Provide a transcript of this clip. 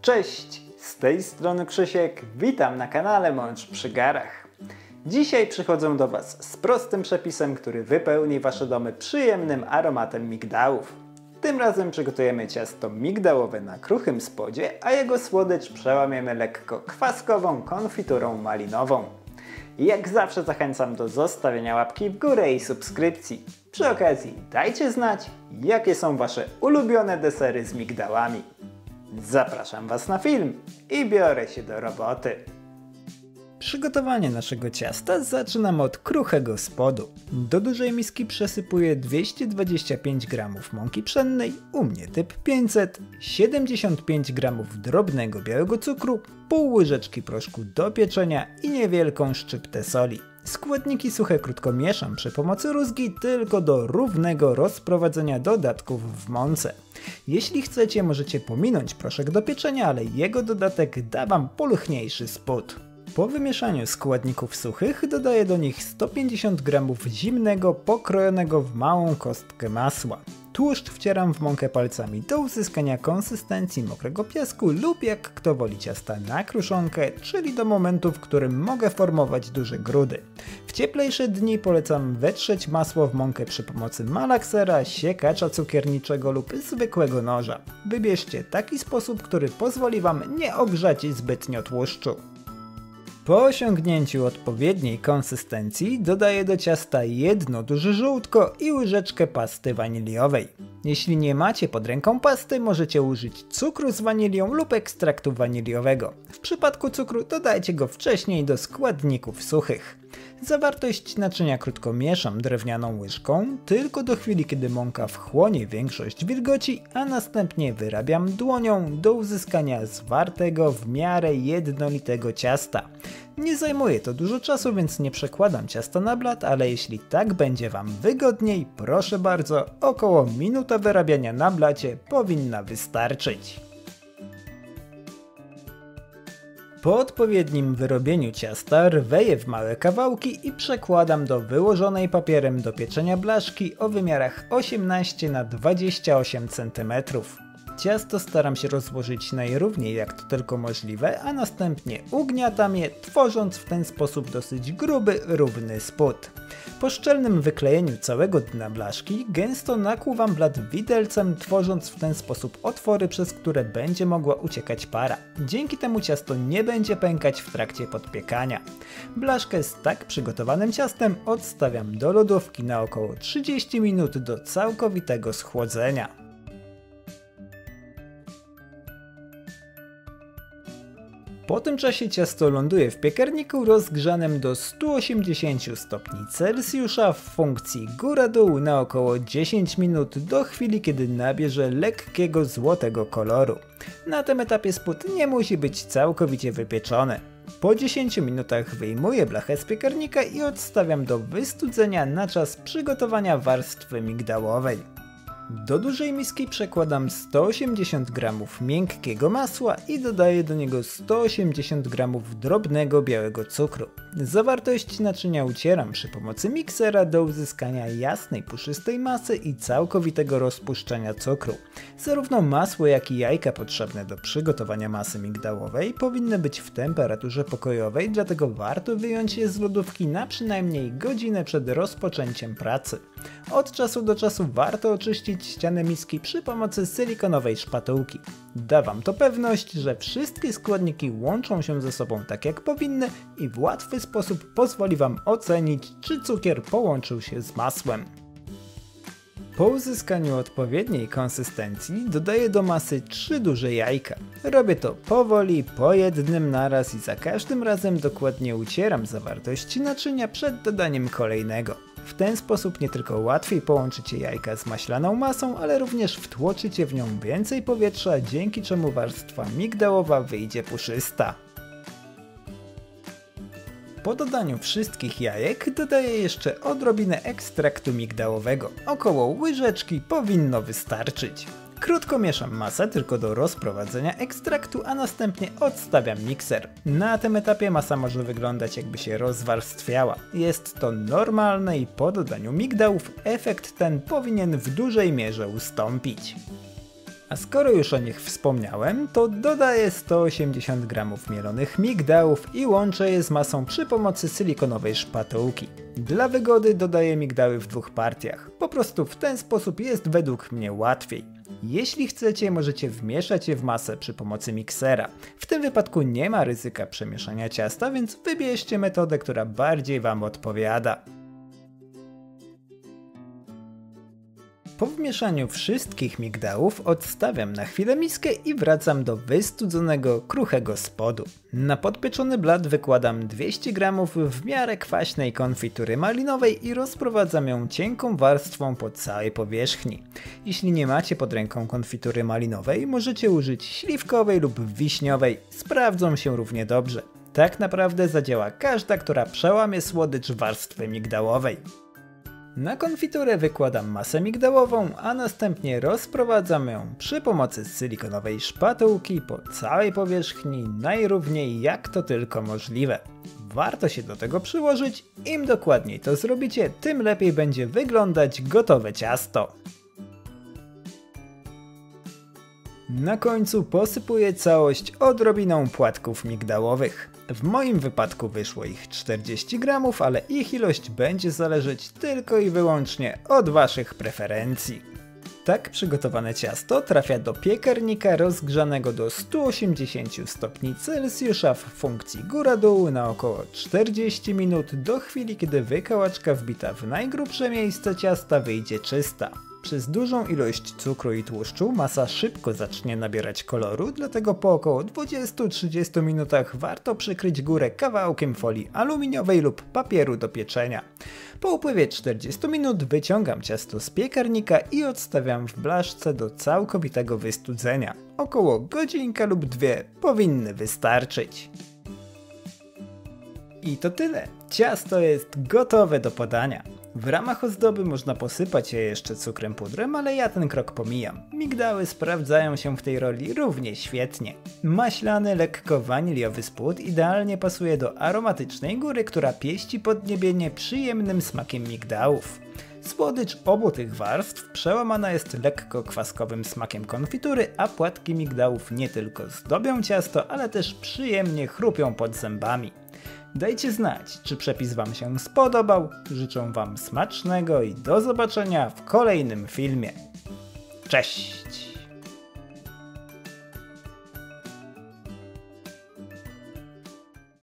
Cześć, z tej strony Krzysiek, witam na kanale Mącz przy garach. Dzisiaj przychodzę do Was z prostym przepisem, który wypełni Wasze domy przyjemnym aromatem migdałów. Tym razem przygotujemy ciasto migdałowe na kruchym spodzie, a jego słodycz przełamiemy lekko kwaskową konfiturą malinową. Jak zawsze zachęcam do zostawienia łapki w górę i subskrypcji. Przy okazji dajcie znać, jakie są Wasze ulubione desery z migdałami. Zapraszam Was na film i biorę się do roboty. Przygotowanie naszego ciasta zaczynam od kruchego spodu. Do dużej miski przesypuję 225 g mąki pszennej, u mnie typ 500, 75 g drobnego białego cukru, pół łyżeczki proszku do pieczenia i niewielką szczyptę soli. Składniki suche krótko mieszam przy pomocy rózgi tylko do równego rozprowadzenia dodatków w mące. Jeśli chcecie, możecie pominąć proszek do pieczenia, ale jego dodatek da Wam pulchniejszy spód. Po wymieszaniu składników suchych dodaję do nich 150 g zimnego, pokrojonego w małą kostkę masła. Tłuszcz wcieram w mąkę palcami do uzyskania konsystencji mokrego piasku lub jak kto woli ciasta na kruszonkę, czyli do momentu, w którym mogę formować duże grudy. W cieplejsze dni polecam wetrzeć masło w mąkę przy pomocy malaksera, siekacza cukierniczego lub zwykłego noża. Wybierzcie taki sposób, który pozwoli Wam nie ogrzać zbytnio tłuszczu. Po osiągnięciu odpowiedniej konsystencji dodaję do ciasta jedno duże żółtko i łyżeczkę pasty waniliowej. Jeśli nie macie pod ręką pasty, możecie użyć cukru z wanilią lub ekstraktu waniliowego. W przypadku cukru dodajcie go wcześniej do składników suchych. Zawartość naczynia krótko mieszam drewnianą łyżką, tylko do chwili kiedy mąka wchłonie większość wilgoci, a następnie wyrabiam dłonią do uzyskania zwartego w miarę jednolitego ciasta. Nie zajmuje to dużo czasu, więc nie przekładam ciasta na blat, ale jeśli tak będzie Wam wygodniej, proszę bardzo, około minuta wyrabiania na blacie powinna wystarczyć. Po odpowiednim wyrobieniu ciasta rwę je w małe kawałki i przekładam do wyłożonej papierem do pieczenia blaszki o wymiarach 18 na 28 cm. Ciasto staram się rozłożyć najrówniej jak to tylko możliwe, a następnie ugniatam je, tworząc w ten sposób dosyć gruby, równy spód. Po szczelnym wyklejeniu całego dna blaszki gęsto nakłuwam blat widelcem, tworząc w ten sposób otwory, przez które będzie mogła uciekać para. Dzięki temu ciasto nie będzie pękać w trakcie podpiekania. Blaszkę z tak przygotowanym ciastem odstawiam do lodówki na około 30 minut do całkowitego schłodzenia. Po tym czasie ciasto ląduje w piekarniku rozgrzanym do 180 stopni Celsjusza w funkcji góra-dół na około 10 minut do chwili kiedy nabierze lekkiego złotego koloru. Na tym etapie spód nie musi być całkowicie wypieczony. Po 10 minutach wyjmuję blachę z piekarnika i odstawiam do wystudzenia na czas przygotowania warstwy migdałowej. Do dużej miski przekładam 180 g miękkiego masła i dodaję do niego 180 g drobnego białego cukru. Zawartość naczynia ucieram przy pomocy miksera do uzyskania jasnej, puszystej masy i całkowitego rozpuszczenia cukru. Zarówno masło, jak i jajka potrzebne do przygotowania masy migdałowej powinny być w temperaturze pokojowej, dlatego warto wyjąć je z lodówki na przynajmniej godzinę przed rozpoczęciem pracy. Od czasu do czasu warto oczyścić ścianę miski przy pomocy silikonowej szpatułki. Da Wam to pewność, że wszystkie składniki łączą się ze sobą tak jak powinny i w łatwy sposób pozwoli Wam ocenić, czy cukier połączył się z masłem. Po uzyskaniu odpowiedniej konsystencji dodaję do masy 3 duże jajka. Robię to powoli, po jednym naraz i za każdym razem dokładnie ucieram zawartość naczynia przed dodaniem kolejnego. W ten sposób nie tylko łatwiej połączycie jajka z maślaną masą, ale również wtłoczycie w nią więcej powietrza, dzięki czemu warstwa migdałowa wyjdzie puszysta. Po dodaniu wszystkich jajek dodaję jeszcze odrobinę ekstraktu migdałowego. Około łyżeczki powinno wystarczyć. Krótko mieszam masę tylko do rozprowadzenia ekstraktu, a następnie odstawiam mikser. Na tym etapie masa może wyglądać jakby się rozwarstwiała. Jest to normalne i po dodaniu migdałów efekt ten powinien w dużej mierze ustąpić. A skoro już o nich wspomniałem, to dodaję 180 g mielonych migdałów i łączę je z masą przy pomocy silikonowej szpatułki. Dla wygody dodaję migdały w dwóch partiach, po prostu w ten sposób jest według mnie łatwiej. Jeśli chcecie, możecie wmieszać je w masę przy pomocy miksera. W tym wypadku nie ma ryzyka przemieszania ciasta, więc wybierzcie metodę, która bardziej Wam odpowiada. Po wmieszaniu wszystkich migdałów odstawiam na chwilę miskę i wracam do wystudzonego, kruchego spodu. Na podpieczony blat wykładam 200 g w miarę kwaśnej konfitury malinowej i rozprowadzam ją cienką warstwą po całej powierzchni. Jeśli nie macie pod ręką konfitury malinowej, możecie użyć śliwkowej lub wiśniowej, sprawdzą się równie dobrze. Tak naprawdę zadziała każda, która przełamie słodycz warstwy migdałowej. Na konfiturę wykładam masę migdałową, a następnie rozprowadzam ją przy pomocy silikonowej szpatułki po całej powierzchni najrówniej jak to tylko możliwe. Warto się do tego przyłożyć, im dokładniej to zrobicie, tym lepiej będzie wyglądać gotowe ciasto. Na końcu posypuję całość odrobiną płatków migdałowych. W moim wypadku wyszło ich 40 g, ale ich ilość będzie zależeć tylko i wyłącznie od Waszych preferencji. Tak przygotowane ciasto trafia do piekarnika rozgrzanego do 180 stopni Celsjusza w funkcji góra-dół na około 40 minut do chwili, kiedy wykałaczka wbita w najgrubsze miejsce ciasta wyjdzie czysta. Przez dużą ilość cukru i tłuszczu masa szybko zacznie nabierać koloru, dlatego po około 20-30 minutach warto przykryć górę kawałkiem folii aluminiowej lub papieru do pieczenia. Po upływie 40 minut wyciągam ciasto z piekarnika i odstawiam w blaszce do całkowitego wystudzenia. Około godzinka lub dwie powinny wystarczyć. I to tyle. Ciasto jest gotowe do podania. W ramach ozdoby można posypać je jeszcze cukrem pudrem, ale ja ten krok pomijam. Migdały sprawdzają się w tej roli równie świetnie. Maślany, lekko waniliowy spód idealnie pasuje do aromatycznej góry, która pieści podniebienie przyjemnym smakiem migdałów. Słodycz obu tych warstw przełamana jest lekko kwaskowym smakiem konfitury, a płatki migdałów nie tylko zdobią ciasto, ale też przyjemnie chrupią pod zębami. Dajcie znać, czy przepis Wam się spodobał, życzę Wam smacznego i do zobaczenia w kolejnym filmie. Cześć!